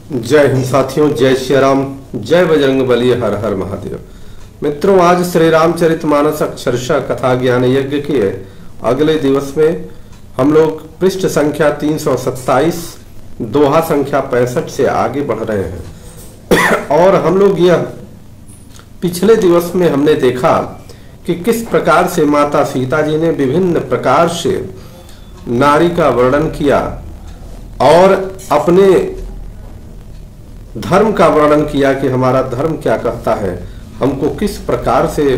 जय हिंद साथियों, जय श्री राम, जय बजरंगबली, हर हर महादेव। मित्रों, आज श्री रामचरितमानस अक्षरशः कथा ज्ञान यज्ञ के अगले दिवस में हम लोग पृष्ठ संख्या 327 दोहा संख्या 65 से आगे बढ़ रहे हैं। और हम लोग यह पिछले दिवस में हमने देखा कि किस प्रकार से माता सीता जी ने विभिन्न प्रकार से नारी का वर्णन किया और अपने धर्म का वर्णन किया कि हमारा धर्म क्या कहता है, हमको किस प्रकार से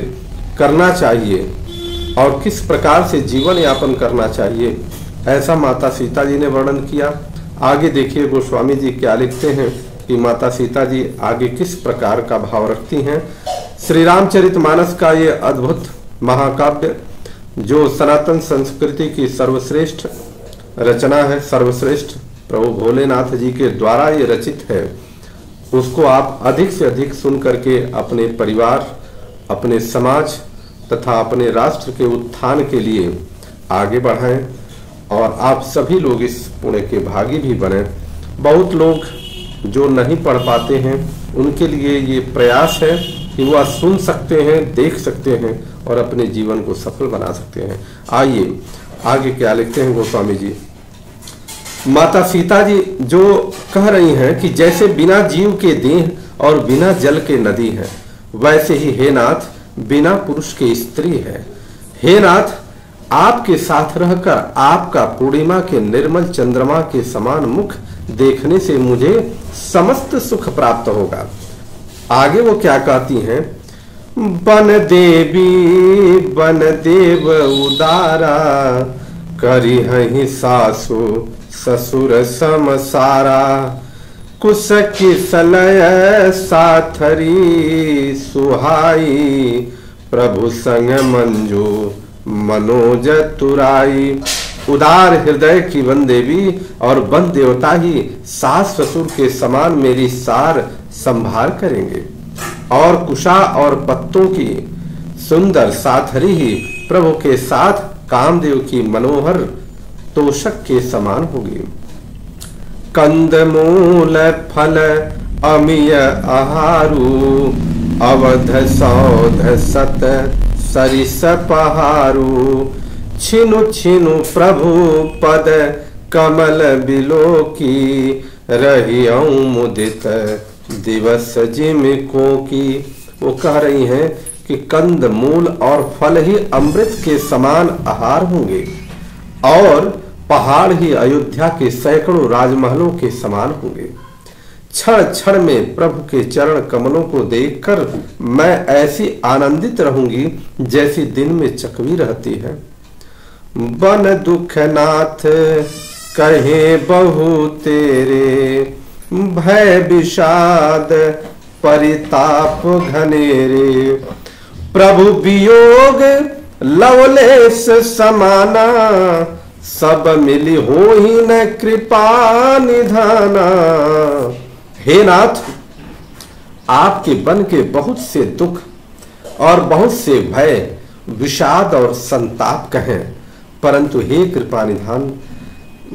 करना चाहिए और किस प्रकार से जीवन यापन करना चाहिए, ऐसा माता सीता जी ने वर्णन किया। आगे देखिए गोस्वामी जी क्या लिखते हैं कि माता सीता जी आगे किस प्रकार का भाव रखती हैं। श्री रामचरितमानस का ये अद्भुत महाकाव्य जो सनातन संस्कृति की सर्वश्रेष्ठ रचना है, सर्वश्रेष्ठ प्रभु भोलेनाथ जी के द्वारा ये रचित है, उसको आप अधिक से अधिक सुन करके अपने परिवार, अपने समाज तथा अपने राष्ट्र के उत्थान के लिए आगे बढ़ाएं और आप सभी लोग इस पुण्य के भागी भी बने। बहुत लोग जो नहीं पढ़ पाते हैं उनके लिए ये प्रयास है कि वह सुन सकते हैं, देख सकते हैं और अपने जीवन को सफल बना सकते हैं। आइए आगे क्या लिखते हैं गोस्वामी जी। माता सीता जी जो कह रही हैं कि जैसे बिना जीव के देह और बिना जल के नदी है, वैसे ही हे नाथ बिना पुरुष के स्त्री है। हे नाथ, आपके साथ रहकर आपका पूर्णिमा के निर्मल चंद्रमा के समान मुख देखने से मुझे समस्त सुख प्राप्त होगा। आगे वो क्या कहती हैं, बन देवी बन देव उदारा, करी हहि सासु ससुर समसारा, कुश किसलय साथरी सुहाई, प्रभु संग मंजू मनोज तुराई। उदार हृदय की वन देवी और वन देवता ही सास ससुर के समान मेरी सार संभाल करेंगे और कुशा और पत्तों की सुंदर साथरी ही प्रभु के साथ कामदेव की मनोहर तोषक के समान होगी। कंद मूल फल अमिय आहारू, अवध सौध सत सरिस पहारू, छिनु छिनु प्रभु पद कमल बिलो की, रही मुदित दिवस जिमिको की। वो कह रही हैं कि कंद मूल और फल ही अमृत के समान आहार होंगे और पहाड़ ही अयोध्या के सैकड़ों राजमहलों के समान होंगे। क्षण क्षण में प्रभु के चरण कमलों को देखकर मैं ऐसी आनंदित रहूंगी जैसी दिन में चकवी रहती है। बन दुखनाथ कहे बहु तेरे, भय विषाद परिताप घनेरे, प्रभु वियोग लवलेश समाना, सब मिली हो ही न कृपा निधाना। हे नाथ, आपके बन के बहुत से दुख और बहुत से भय, विषाद और संताप कहें, परंतु हे कृपा निधान,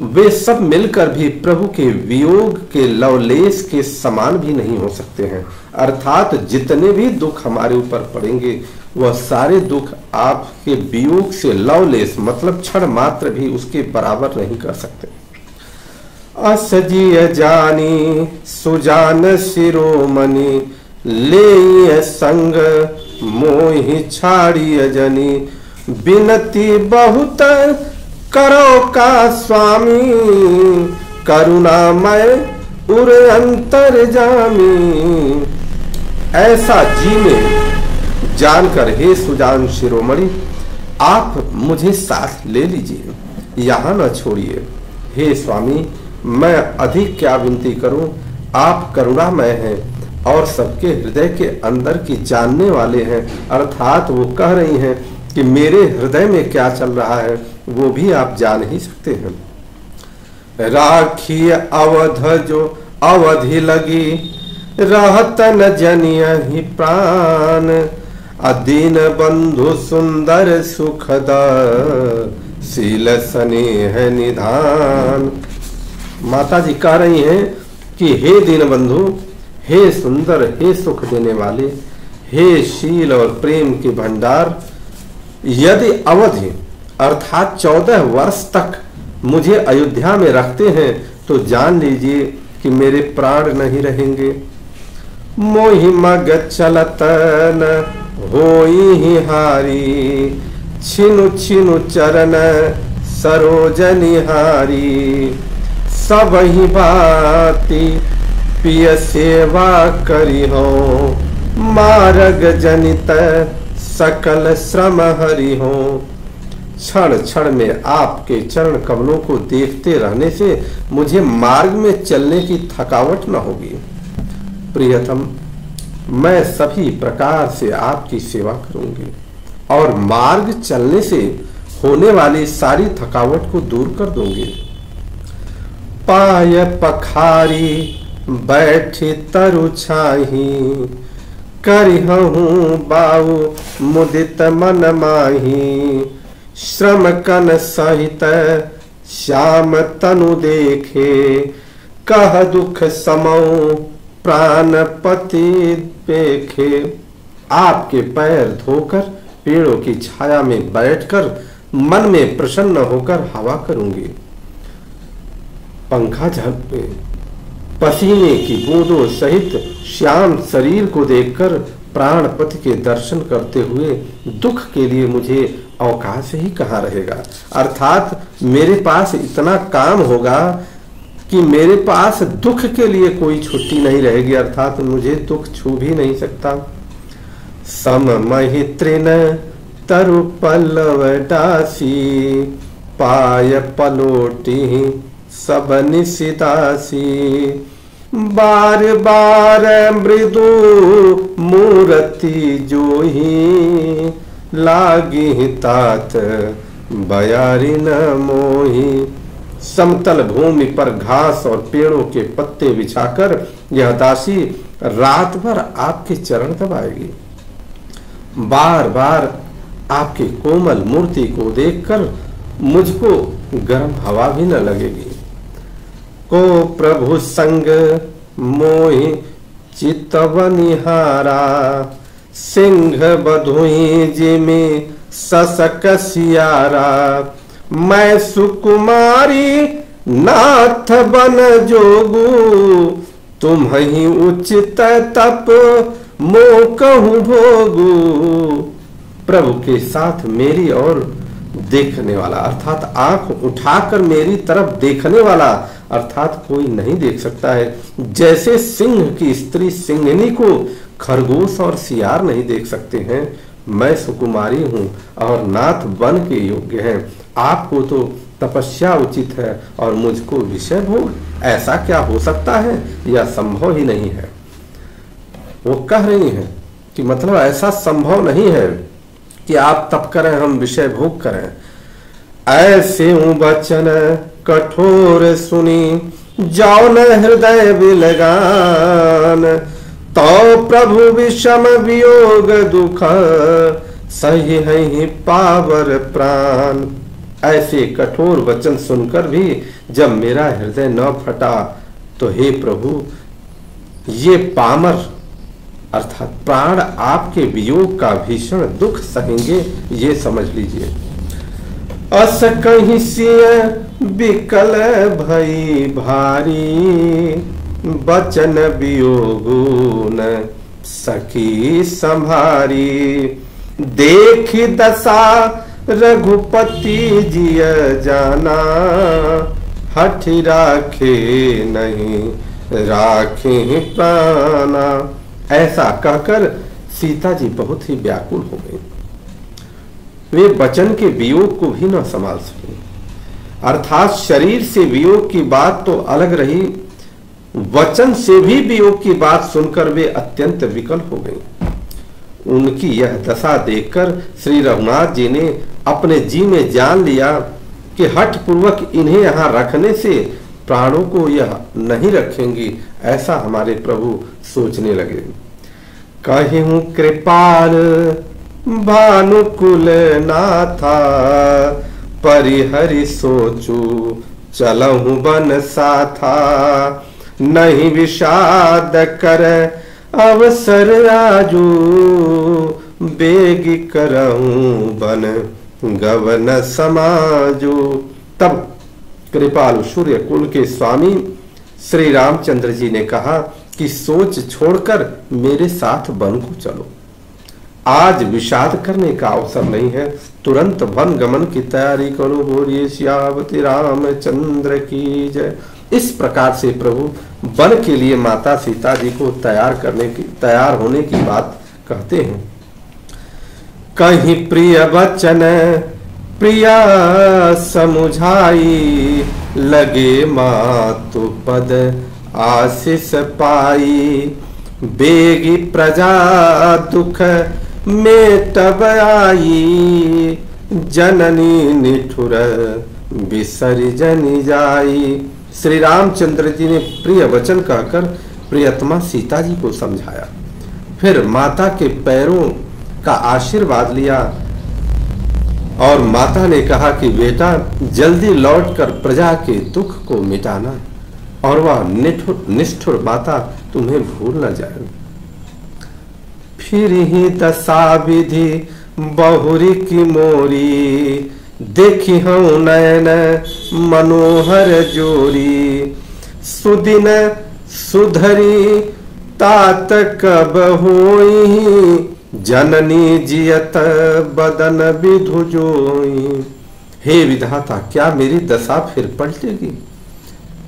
वे सब मिलकर भी प्रभु के वियोग के लवलेश के समान भी नहीं हो सकते हैं। अर्थात जितने भी दुख हमारे ऊपर पड़ेंगे वह सारे दुख आपके वियोग से लवलेश मतलब क्षण मात्र भी उसके बराबर नहीं कर सकते। असजिय जानी सुजान शिरोमणि, ले संग मोहि छाड़िय जनी, बिनती बहुत करो का स्वामी, करुणामय उर अंतर जामी। ऐसा जी में जानकर हे सुजान शिरोमणि, आप मुझे साथ ले लीजिए, यहाँ न छोड़िए। हे स्वामी, मैं अधिक क्या विनती करूं, आप करुणामय हैं और सबके हृदय के अंदर की जानने वाले हैं। अर्थात वो कह रही हैं कि मेरे हृदय में क्या चल रहा है वो भी आप जान ही सकते हैं। राखी अवध जो अवधि लगी, रहत न जनिय ही प्राण, अदीन बंधु सुंदर सुखद, शील स्नेह निधान। माता जी कह रही हैं कि हे दीनबंधु, हे सुंदर, हे सुख देने वाले, हे शील और प्रेम के भंडार, यदि अवधि अर्थात 14 वर्ष तक मुझे अयोध्या में रखते हैं तो जान लीजिए कि मेरे प्राण नहीं रहेंगे। मोहि मग चलत न होई हारी, छिनु छिनु चरण सरोजनि हारी, सब ही बाती पिय सेवा करी हो, मार्ग जनित सकल श्रम हरि हो। क्षण क्षण में आपके चरण कमलों को देखते रहने से मुझे मार्ग में चलने की थकावट न होगी। प्रियतम, मैं सभी प्रकार से आपकी सेवा करूंगी और मार्ग चलने से होने वाली सारी थकावट को दूर कर दूंगी। पाय पखारी बैठी तरु छाही, करिहूँ बाऊ मुदित मन माही, श्रम कन सहित श्याम तनु देखे, कह दुख समौ प्राणपति पेखे। आपके पैर धोकर पेड़ों की छाया में बैठकर मन में प्रसन्न होकर हवा करूंगी। पंखा झलके पसीने की बूंदों सहित श्याम शरीर को देखकर प्राणपति के दर्शन करते हुए दुख के लिए मुझे अवकाश ही कहाँ रहेगा। अर्थात मेरे पास इतना काम होगा कि मेरे पास दुख के लिए कोई छुट्टी नहीं रहेगी, अर्थात मुझे दुख छू भी नहीं सकता। सम महित्रिन तरु पल्लव डासी, पाय पलोटी सब निशिदासी, बार बार मृदु मूर्ति जोही, लागी तात बयारी न मोही। समतल भूमि पर घास और पेड़ों के पत्ते बिछाकर यह दासी रात भर आपके चरण दबाएगी। बार बार आपकी कोमल मूर्ति को देखकर मुझको गर्म हवा भी न लगेगी। को प्रभु संग मोहि चितवनिहारा, सिंह बधुई जिमि ससक सियारा, मैं सुकुमारी नाथ बन जोगू, तुम ही उचित तप मो कहूँ भोगू। प्रभु के साथ मेरी ओर देखने वाला अर्थात आंख उठाकर मेरी तरफ देखने वाला अर्थात कोई नहीं देख सकता है। जैसे सिंह की स्त्री सिंहनी को खरगोश और सियार नहीं देख सकते हैं, मैं सुकुमारी हूँ और नाथ बन के योग्य है। आपको तो तपस्या उचित है और मुझको विषय भोग, ऐसा क्या हो सकता है? यह संभव ही नहीं है। वो कह रही हैं कि मतलब ऐसा संभव नहीं है कि आप तप करें, हम विषय भोग करें। ऐसे वचन कठोर सुनी, जाओ न हृदय बिलगान, तो प्रभु विषम वियोग दुख, सही है पावर प्राण। ऐसे कठोर वचन सुनकर भी जब मेरा हृदय न फटा तो हे प्रभु, ये पामर अर्थात प्राण आपके वियोग का भीषण दुख सहेंगे, ये समझ लीजिए। अस कहीं सिय विकल भई भारी, बचन वियोगु न सकी संभारी, देखी दशा रघुपति जिय जाना, हठि राखे नहीं राखे प्राणा। ऐसा कहकर सीता जी बहुत ही व्याकुल हो गई। वे वचन के वियोग को भी न संभाल सके। अर्थात शरीर से वियोग की बात तो अलग रही, वचन से भी वियोग की बात सुनकर वे अत्यंत विकल हो गई। उनकी यह दशा देखकर श्री रघुनाथ जी ने अपने जी में जान लिया कि हठ पूर्वक इन्हें यहाँ रखने से प्राणों को यह नहीं रखेंगी। ऐसा हमारे प्रभु सोचने लगे। कहूँ कृपाल भानुकुल नाथा, परिहरि सोचू चलहु बन साथा, नहीं विषाद कर अवसर आजू, बेगी करऊं बन गवन समाजो। तब कृपालु सूर्य कुल के स्वामी श्री रामचंद्र जी ने कहा कि सोच छोड़कर मेरे साथ वन को चलो। आज विषाद करने का अवसर नहीं है, तुरंत वन गमन की तैयारी करो। बोलिए सियावती रामचंद्र की जय। इस प्रकार से प्रभु वन के लिए माता सीता जी को तैयार होने की बात कहते हैं। कहीं प्रिय वचन प्रिया समुझाई, लगे मातु पद आशीष पाई। बेगी प्रजा दुख मेटब आई, जननी निठुर विसर्जन जाई। श्री रामचंद्र जी ने प्रिय वचन कहकर प्रियतमा सीता जी को समझाया। फिर माता के पैरों का आशीर्वाद लिया और माता ने कहा कि बेटा जल्दी लौटकर प्रजा के दुख को मिटाना और वह निष्ठुर माता तुम्हें भूल न जाए। फिर ही दशा विधि बहुरी की मोरी, देखी हूँ नयन मनोहर जोरी। सुदिन सुधरी तात कब होई, जननी जियत बदन विधु जोई। हे विधाता, क्या मेरी दशा फिर पलटेगी?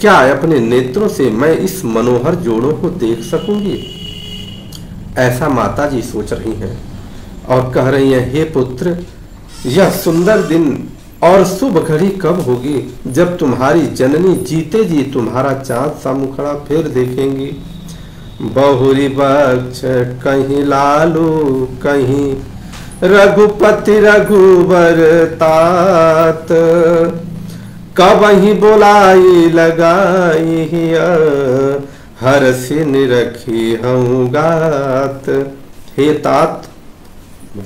क्या अपने नेत्रों से मैं इस मनोहर जोड़ों को देख सकूंगी? ऐसा माता जी सोच रही हैं और कह रही हैं, हे पुत्र, यह सुंदर दिन और शुभ घड़ी कब होगी जब तुम्हारी जननी जीते जी तुम्हारा चांद सा मुखड़ा फिर देखेंगी। बहुरी बक्ष कहीं लालू कहीं रघुपति रघुबर तात, कब ही बोलाई लगाई हर सिन रखी हूँ गात। हे तात,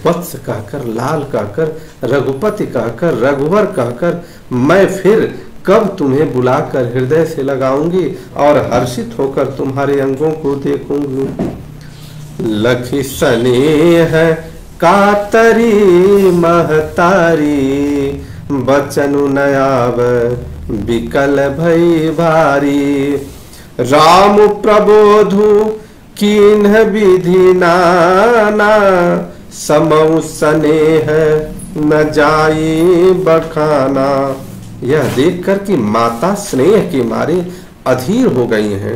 वत्स कहकर, लाल कहकर, रघुपति कहकर, रघुवर कहकर मैं फिर कब तुम्हें बुलाकर हृदय से लगाऊंगी और हर्षित होकर तुम्हारे अंगों को देखूंगी। लखी स्नेह कातरी महतारी, बचनु नयाव विकल भई भारी। राम प्रबोधु कीन्ह विधि नाना, समऊ स्नेह न जाई बखाना। यह देखकर कि माता स्नेह के मारे अधीर हो गई हैं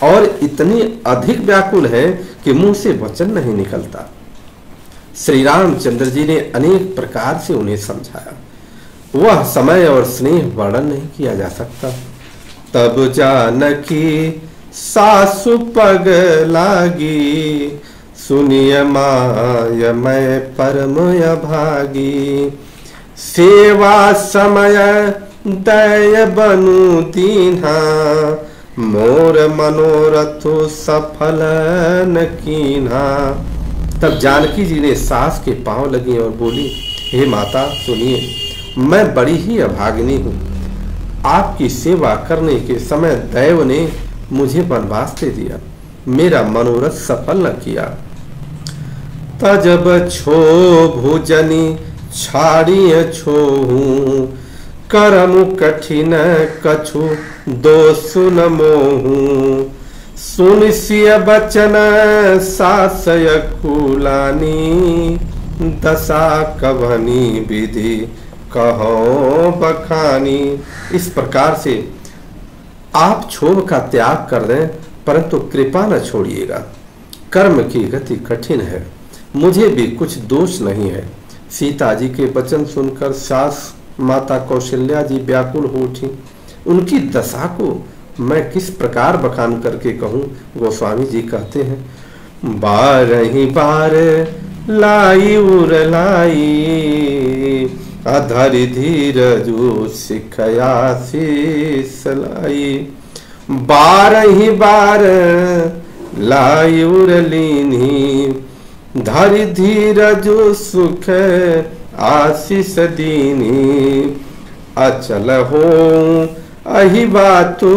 और इतनी अधिक व्याकुल है कि मुंह से वचन नहीं निकलता। श्री रामचंद्र जी ने अनेक प्रकार से उन्हें समझाया। वह समय और स्नेह वर्णन नहीं किया जा सकता। तब जानकी सासु पग लागी, सुनिय माय मैं परम भागी। सेवा समय दय बनु दीन्हा, मोर मनोरथो सफल न कीन्हा। तब जानकी जी ने सास के पांव लगी और बोली, हे माता सुनिए, मैं बड़ी ही अभागिनी हूँ। आपकी सेवा करने के समय दैव ने मुझे वनवास दे दिया, मेरा मनोरथ सफल न किया। तजब छो भुजनी छाड़िय छोहू, करम कठिन कछु दो सुन मोहू। सुन सिय बचन सासय कुलानी, दशा कभनी विधि कहो बखानी। इस प्रकार से आप क्षोभ का त्याग कर दें, परंतु कृपा न छोड़िएगा। कर्म की गति कठिन है, मुझे भी कुछ दोष नहीं है। सीता जी के वचन सुनकर सास माता कौशल्या जी व्याकुल हो उठी। उनकी दशा को मैं किस प्रकार बखान करके कहूँ। गोस्वामी जी कहते हैं, बारही बार लाई उर लाई, अधरि धीरजु सिखया शीस लाई। बारही बार लाई उर लीनी, धरि धीरजु सुख आशीष दीनी। अचल हो अहि बातु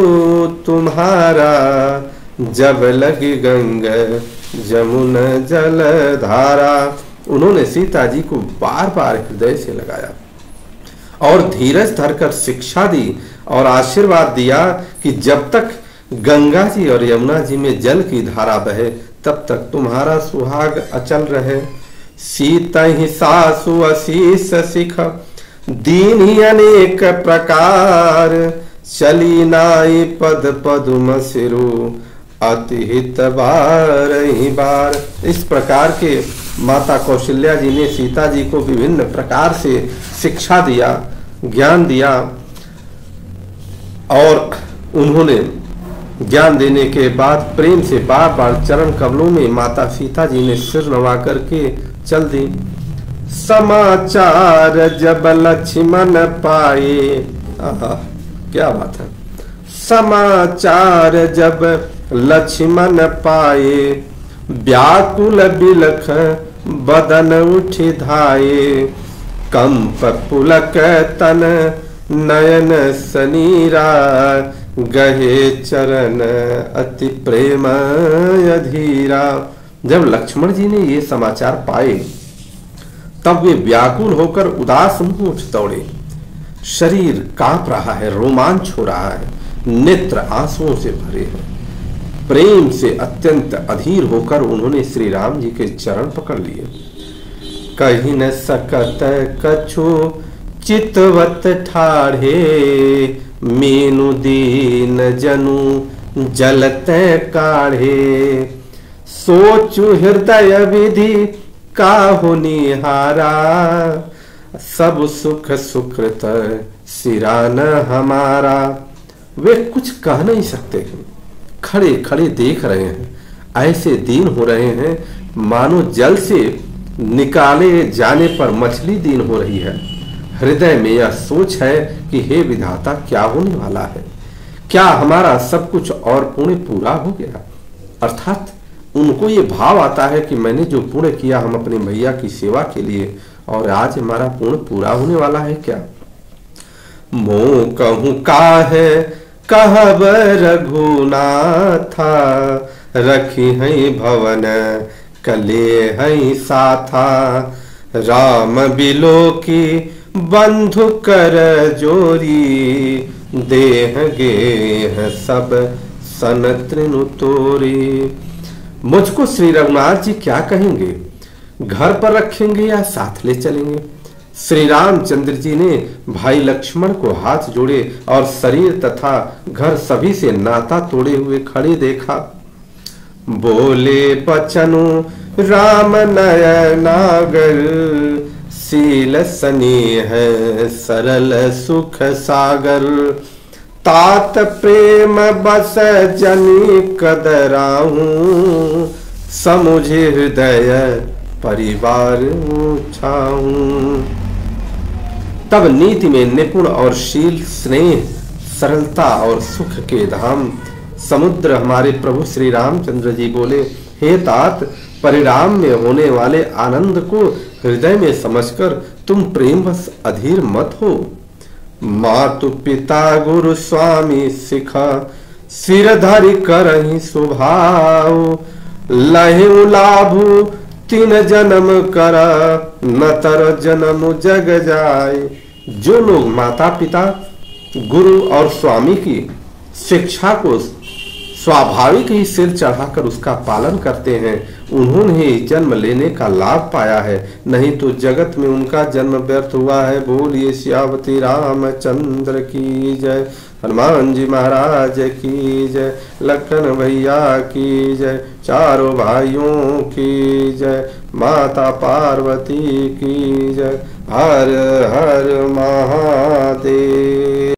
तुम्हारा, जब लगी गंगा जमुन जल धारा। उन्होंने सीता जी को बार बार हृदय से लगाया और धीरज धरकर शिक्षा दी और आशीर्वाद दिया कि जब तक गंगा जी और यमुना जी में जल की धारा बहे तब तक तुम्हारा सुहाग अचल रहे। सीता ही सासु असीस सिख, दीन ही अनेक प्रकार, चली नाई पद पदुम सिरु, अति हित बार ही बार। इस प्रकार के माता कौशल्या जी ने सीता जी को विभिन्न प्रकार से शिक्षा दिया, ज्ञान दिया और उन्होंने ज्ञान देने के बाद प्रेम से बार बार चरण कमलों में माता सीता जी ने सिर नवा करके चल दी। समाचार जब लक्ष्मण पाए, क्या बात है। समाचार जब लक्ष्मण पाए, व्याकुल बिलख बदन उठि धाये, कंप पुलक तन नयन सनीरा, गहे चरण अति प्रेम अधीरा। जब लक्ष्मण जी ने ये समाचार पाए तब वे व्याकुल होकर उदास मुंह दौड़े। शरीर कांप रहा है, रोमांच हो रहा है, नेत्र आंसुओं से भरे हैं। प्रेम से अत्यंत अधीर होकर उन्होंने श्री राम जी के चरण पकड़ लिए। कहीं न सकत कछु चितवत ठाढ़े, मीनु दीन जनु जलते काढ़े, सोचु हृदय विधि काहु निहारा, सब सुख सुकृत सिरान हमारा। वे कुछ कह नहीं सकते हैं, खड़े खड़े देख रहे हैं, ऐसे दीन हो रहे हैं मानो जल से निकाले जाने पर मछली दीन हो रही है। हृदय में यह सोच है कि हे विधाता, क्या होने वाला है, क्या हमारा सब कुछ और पुण्य पूरा हो गया। अर्थात उनको ये भाव आता है कि मैंने जो पुण्य किया हम अपने भैया की सेवा के लिए, और आज हमारा पुण्य पूरा होने वाला है क्या। मोह कहूं काहे कहब रघुनाथा, रखी है भवन कले है साथा, राम बिलो की बंधु कर जोरी, देह गेह सब सन तृनु तोरी। मुझको श्री रघुनाथ जी क्या कहेंगे, घर पर रखेंगे या साथ ले चलेंगे। श्री रामचंद्र जी ने भाई लक्ष्मण को हाथ जोड़े और शरीर तथा घर सभी से नाता तोड़े हुए खड़े देखा। बोले बचनु राम नयनागर, सील स्नेह सरल सुख सागर, तात प्रेम बस जनी कदराहू, समुझे हृदय परिवार छाऊं। तब नीति में निपुण और शील, स्नेह, सरलता और सुख के धाम समुद्र हमारे प्रभु श्री रामचंद्र जी बोले, हे तात, परिणाम में होने वाले आनंद को हृदय में समझकर तुम प्रेमवश अधीर मत हो। मातु पिता गुरु स्वामी सिखा, सिर धरि करहि स्वभाव, लहि लाभु तीन जन्म करा, न तर जन्म जग जाए। जो लोग माता पिता गुरु और स्वामी की शिक्षा को स्वाभाविक ही सिर चढ़ाकर उसका पालन करते हैं, उन्होंने ही जन्म लेने का लाभ पाया है, नहीं तो जगत में उनका जन्म व्यर्थ हुआ है। बोलिए सियावती रामचंद्र की जय, हनुमान जी महाराज की जय, लखन भैया की जय, चारों भाइयों की जय, माता पार्वती की जय। हर हर महादेव।